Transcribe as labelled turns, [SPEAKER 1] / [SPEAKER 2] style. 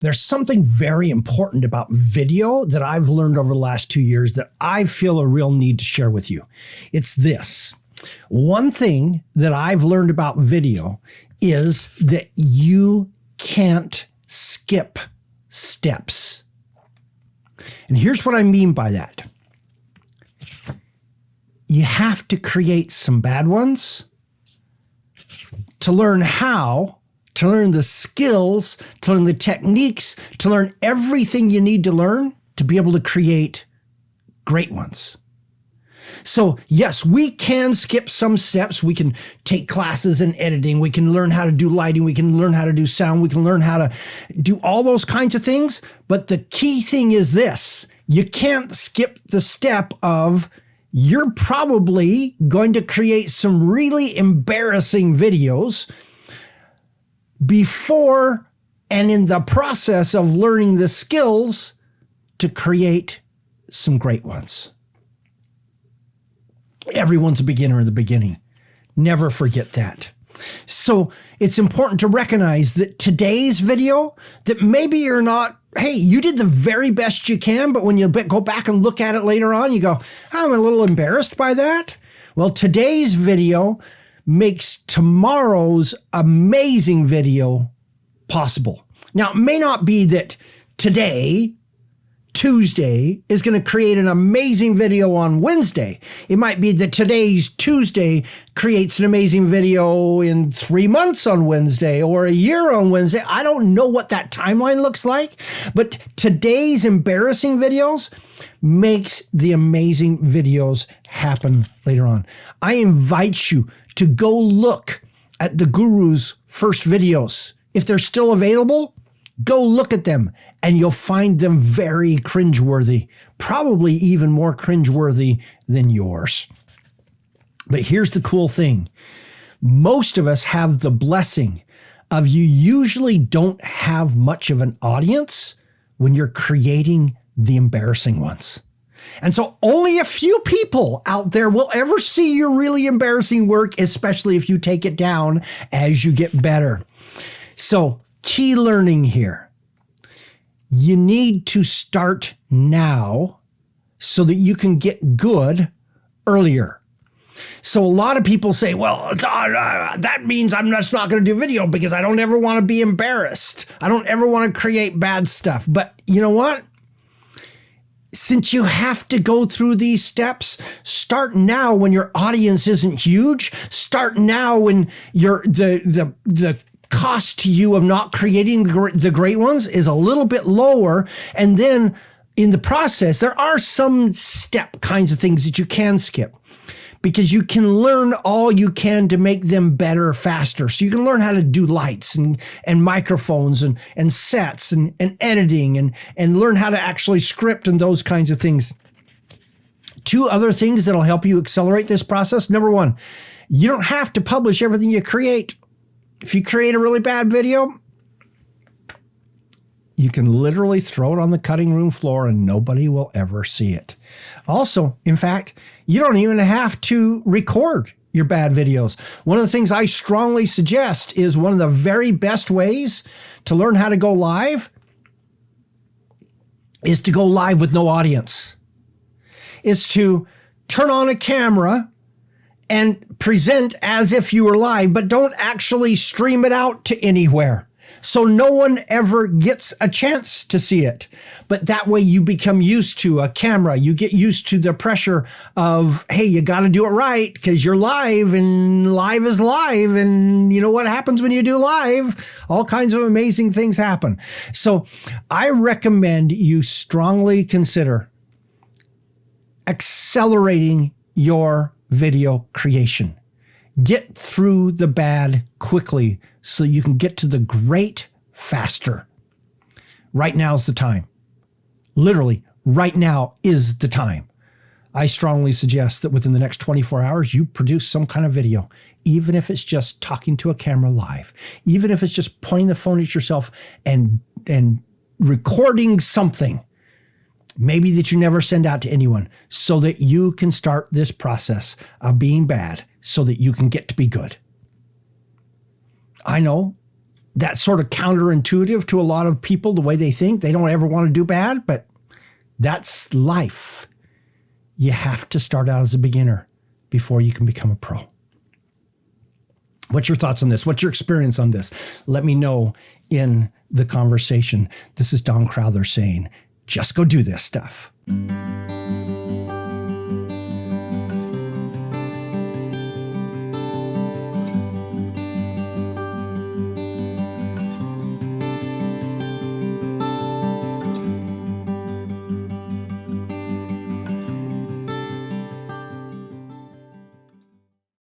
[SPEAKER 1] There's something very important about video that I've learned over the last 2 years that I feel a real need to share with you. It's this. One thing that I've learned about video is that you can't skip steps. And here's what I mean by that. You have to create some bad ones to learn how, to learn the skills, to learn the techniques, to learn everything you need to learn to be able to create great ones. So yes, we can skip some steps. We can take classes in editing. We can learn how to do lighting. We can learn how to do sound. We can learn how to do all those kinds of things. But the key thing is this. You can't skip the step of you're probably going to create some really embarrassing videos before and in the process of learning the skills to create some great ones. Everyone's a beginner in the beginning. Never forget that. So it's important to recognize that today's video, that maybe you're not, hey, you did the very best you can, but when you go back and look at it later on, you go, I'm a little embarrassed by that. Well, today's video makes tomorrow's amazing video possible. Now, it may not be that today, Tuesday, is going to create an amazing video on Wednesday. It might be that today's Tuesday creates an amazing video in 3 months on Wednesday or a year on Wednesday. I don't know what that timeline looks like, but today's embarrassing videos makes the amazing videos happen later on. I invite you to go look at the Guru's first videos. If they're still available, go look at them and you'll find them very cringeworthy, probably even more cringeworthy than yours. But here's the cool thing. Most of us have the blessing of you usually don't have much of an audience when you're creating the embarrassing ones. And so only a few people out there will ever see your really embarrassing work, especially if you take it down as you get better. So key learning here. You need to start now so that you can get good earlier. So a lot of people say, well, that means I'm just not going to do video because I don't ever want to be embarrassed. I don't ever want to create bad stuff. But you know what? Since you have to go through these steps, start now when your audience isn't huge. Start now when the cost to you of not creating the great ones is a little bit lower. And then in the process, there are some step kinds of things that you can skip because you can learn all you can to make them better faster. So you can learn how to do lights and microphones and sets and editing and learn how to actually script and those kinds of things. 2 other things that'll help you accelerate this process. Number 1, you don't have to publish everything you create. If you create a really bad video, you can literally throw it on the cutting room floor and nobody will ever see it. Also, in fact, you don't even have to record your bad videos. One of the things I strongly suggest is one of the very best ways to learn how to go live is to go live with no audience. Is to turn on a camera and present as if you were live, but don't actually stream it out to anywhere. So no one ever gets a chance to see it. But that way you become used to a camera. You get used to the pressure of, hey, you got to do it right because you're live and live is live. And you know what happens when you do live? All kinds of amazing things happen. So I recommend you strongly consider accelerating your video creation. Get through the bad quickly so you can get to the great faster. Right now is the time. Literally, right now is the time. I strongly suggest that within the next 24 hours, you produce some kind of video, even if it's just talking to a camera live, even if it's just pointing the phone at yourself and recording something, maybe that you never send out to anyone, so that you can start this process of being bad so that you can get to be good. I know That's sort of counterintuitive to a lot of people, the way they think. They don't ever want to do bad, but that's life. You have to start out as a beginner before you can become a pro. What's your thoughts on this? What's your experience on this? Let me know in the conversation. This is Don Crowther saying, just go do this stuff.